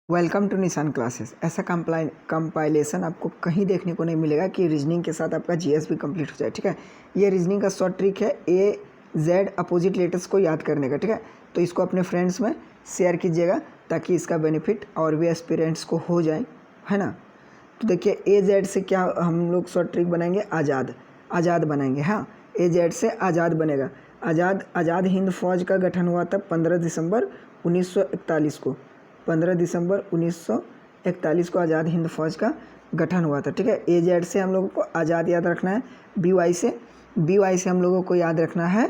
Welcome to निशान classes. ऐसा compilation आपको कहीं देखने को नहीं मिलेगा कि रीजनिंग के साथ आपका जीएस भी कंप्लीट हो जाए। ठीक है, ये रीजनिंग का शॉर्ट ट्रिक है ए जेड अपोजिट लेटर्स को याद करने का। ठीक है, तो इसको अपने फ्रेंड्स में शेयर कीजिएगा ताकि इसका बेनिफिट और भी एस्पिरेंट्स को हो जाए, है ना। तो देखिए ए जेड से क्या हम लोग शॉर्ट ट्रिक बनाएंगे, आज़ाद बनाएंगे। हाँ, ए जेड से आज़ाद बनेगा। आज़ाद हिंद फौज का गठन हुआ था 15 दिसंबर 1941 को। 15 दिसंबर 1941 को आज़ाद हिंद फौज का गठन हुआ था। ठीक है, ए जेड से हम लोगों को आज़ाद याद रखना है। बी वाई से हम लोगों को याद रखना है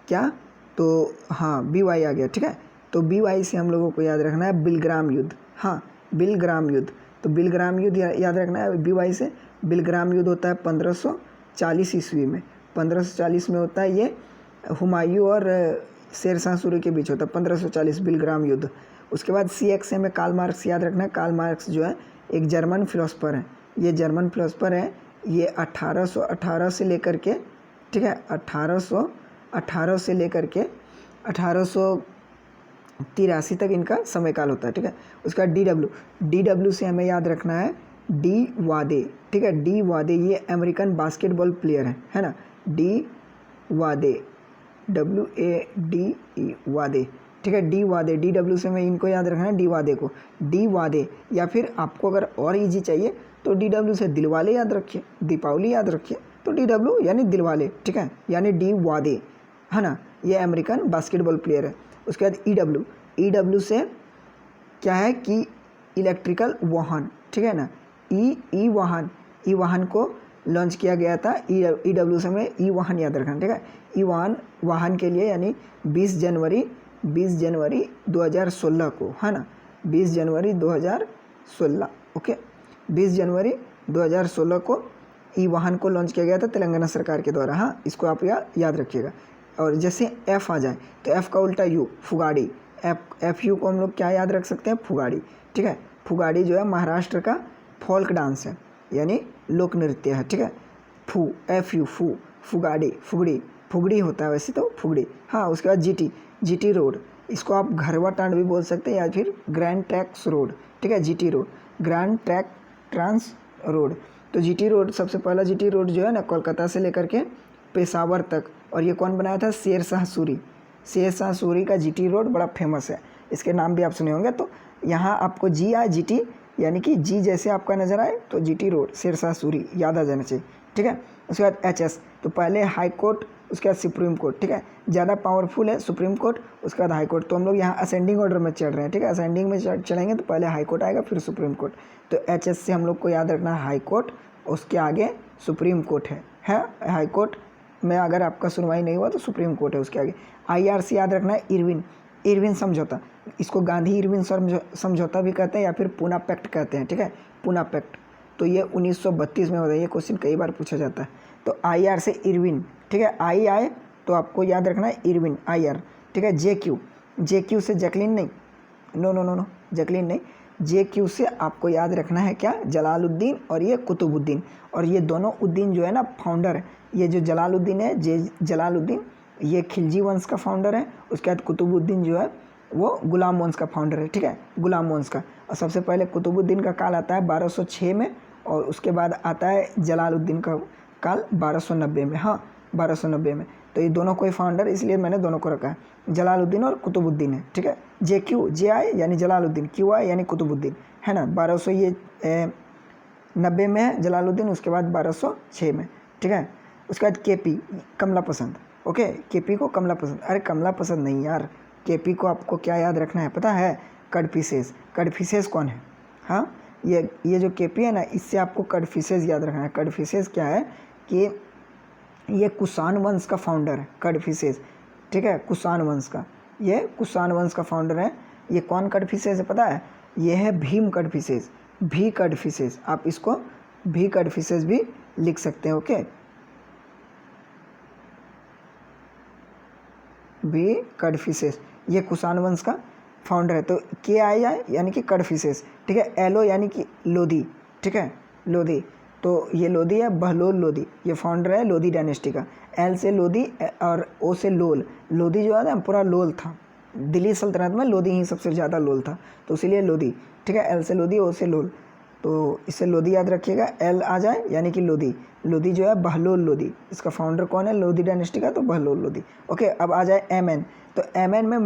क्या, तो हाँ बी वाई आ गया। ठीक है, तो बी वाई से हम लोगों को याद रखना है बिलग्राम युद्ध। हाँ, बिलग्राम युद्ध, तो बिलग्राम युद्ध याद रखना है बी वाई से। बिलग्राम युद्ध होता है 1540 ईस्वी में। 1540 में होता है ये, हुमायूं और शेरशाह सूरी के बीच होता है 1540 बिलग्राम युद्ध। उसके बाद सी एक्स में कार्ल मार्क्स याद रखना है। कार्ल मार्क्स जो है एक जर्मन फिलोसफर है। ये जर्मन फिलोसफर है, ये 1818 से लेकर के, ठीक है, 1818 से लेकर के 1883 तक इनका समय काल होता है। ठीक है, उसका डी डब्ल्यू से हमें याद रखना है डी वादे। ठीक है, डी वादे ये अमेरिकन बास्केटबॉल प्लेयर है ना। डी वादे, WADE वादे। ठीक है, डी वादे, डी डब्ल्यू से हमें इनको याद रखना है डी वादे को, डी वादे। या फिर आपको अगर और इजी चाहिए तो डी डब्ल्यू से दिलवाले याद रखिए, दीपावली याद रखिए, तो डी डब्ल्यू यानी दिलवाले। ठीक है, यानी डी वादे, है ना, ये अमेरिकन बास्केटबॉल प्लेयर है। उसके बाद ई डब्ल्यू से क्या है कि इलेक्ट्रिकल वाहन। ठीक है ना, ई वाहन को लॉन्च किया गया था। ई डब्ल्यू से हमें ई वाहन याद रखना। ठीक है, ई वाहन के लिए यानी 20 जनवरी 2016 को, है ना, 20 जनवरी 2016। ओके, 20 जनवरी 2016 को ई वाहन को लॉन्च किया गया था तेलंगाना सरकार के द्वारा। हाँ, इसको आप याद रखिएगा। और जैसे एफ आ जाए तो एफ का उल्टा यू, फुगाड़ी। एफ यू को हम लोग क्या याद रख सकते हैं, फुगाड़ी। ठीक है, फुगाड़ी जो है महाराष्ट्र का फोल्क डांस है, यानी लोक नृत्य है। ठीक है, एफ यू फुगाड़ी, फुगड़ी होता है वैसे तो फुगड़ी। हाँ, उसके बाद जीटी रोड, इसको आप घरवा टांड भी बोल सकते हैं या फिर ग्रैंड ट्रैक्स रोड। ठीक है, GT road, grand track trans road. तो जीटी रोड, सबसे पहला जीटी रोड जो है ना कोलकाता से लेकर के पेशावर तक, और ये कौन बनाया था, शेरशाह सूरी का जीटी रोड बड़ा फेमस है। इसके नाम भी आप सुने होंगे। तो यहाँ आपको जी आए जीटी, यानी कि जी जैसे आपका नज़र आए तो जीटी रोड शेरशाह सूरी याद आ जाना चाहिए। ठीक है, उसके बाद एचएस, तो पहले हाई कोर्ट, उसके बाद सुप्रीम कोर्ट। ठीक है, ज़्यादा पावरफुल है सुप्रीम कोर्ट, उसके बाद हाई कोर्ट। तो हम लोग यहाँ असेंडिंग ऑर्डर में चल रहे हैं। ठीक है, असेंडिंग में चलेंगे तो पहले हाई कोर्ट आएगा फिर सुप्रीम कोर्ट। तो एचएस से हम लोग को याद रखना है हाई कोर्ट, उसके आगे सुप्रीम कोर्ट है। हाई कोर्ट में अगर आपका सुनवाई नहीं हुआ तो सुप्रीम कोर्ट है उसके आगे। IR से याद रखना है इरविन समझौता, इसको गांधी इरविन समझौता भी कहते हैं या फिर पूना पैक्ट कहते हैं। ठीक है, पूना पैक्ट, तो ये 1932 में होता है। ये क्वेश्चन कई बार पूछा जाता है। तो IR से इरविन। ठीक है, आई आए तो आपको याद रखना है इरविन, IR। ठीक है, JQ से जैकलिन नहीं, नो, जैकलिन नहीं, JQ से आपको याद रखना है क्या, जलालुद्दीन और ये कुतुबुद्दीन। और ये दोनों उद्दीन जो है ना फाउंडर है। ये जो जलालुद्दीन है, जलालुद्दीन, ये खिलजी वंश का फाउंडर है। उसके बाद कुतुबुद्दीन जो है वो गुलाम वंश का फाउंडर है। ठीक है, गुलाम वंश का। और सबसे पहले कुतुबुद्दीन का काल आता है 1206 में, और उसके बाद आता है जलालुद्दीन का काल 1290 में। हाँ, 1290 में। तो ये दोनों कोई फाउंडर, इसलिए मैंने दोनों को रखा है, जलालुद्दीन और कुतुबुद्दीन है। ठीक है, JI यानी जलालुद्दीन, QI यानी कुतुबुद्दीन, है ना। 1290 में है जलालुद्दीन, उसके बाद 1206 में। ठीक है, उसके बाद KP कमला पसंद। ओके, KP को कमला पसंद, अरे कमला पसंद नहीं यार, KP को आपको क्या याद रखना है पता है, कडफिसेस कौन है। हाँ, ये जो KP है ना, इससे आपको कडफिसेस याद रखना है। कडफिसेस क्या है कि ये कुषाण वंश का फाउंडर है, कडफिसेस। ठीक है, कुषाण वंश का, ये कुषाण वंश का फाउंडर है। ये कौन कडफिसेस है पता है, ये है भीम कडफिसेस, भी कडफिसेस। आप इसको भी कडफिसेस भी लिख सकते हैं। ओके, भी कडफिसेस, ये कुषाण वंश का फाउंडर है। तो KI यानी कि कडफिसेस। ठीक है, LO यानी कि लोधी। ठीक है, लोधी, तो ये लोधी है, बहलोल लोधी, ये फाउंडर है लोधी डायनेस्टी का। L से लोधी और O से लोल। लोधी जो है ना पूरा लोल था, दिल्ली सल्तनत में लोधी ही सबसे ज़्यादा लोल था, तो इसीलिए लोधी। ठीक है, एल से लोधी, ओ से लोल, तो इससे लोधी याद रखिएगा, एल आ जाए यानी कि लोधी। लोधी जो है बहलोल लोधी, इसका फाउंडर कौन है लोधी डायनेस्टी का, तो बहलोल लोधी। ओके, अब आ जाए एम एन, तो एम एन में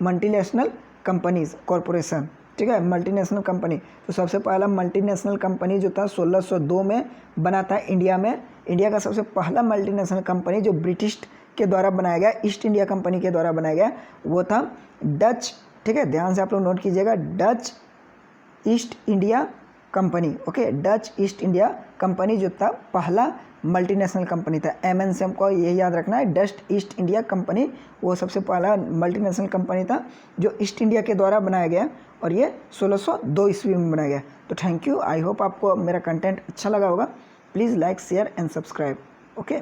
मल्टीनेशनल कंपनीज कॉरपोरेशन, ठीक है, मल्टीनेशनल कंपनी। तो सबसे पहला मल्टीनेशनल कंपनी जो था 1602 में बना था इंडिया में। इंडिया का सबसे पहला मल्टीनेशनल कंपनी जो ब्रिटिश के द्वारा बनाया गया, ईस्ट इंडिया कंपनी के द्वारा बनाया गया, वो था डच, ठीक है, ध्यान से आप लोग नोट कीजिएगा, Dutch east India company. Okay, Dutch east India company जो था पहला मल्टीनेशनल कंपनी था। एमएन से हमको यही याद रखना है, डच ईस्ट इंडिया कंपनी वो सबसे पहला मल्टीनेशनल कंपनी था जो ईस्ट इंडिया के द्वारा बनाया गया, और ये 1602 ईस्वी में बनाया गया। तो थैंक यू, आई होप आपको मेरा कंटेंट अच्छा लगा होगा। Please like, share and subscribe. Okay.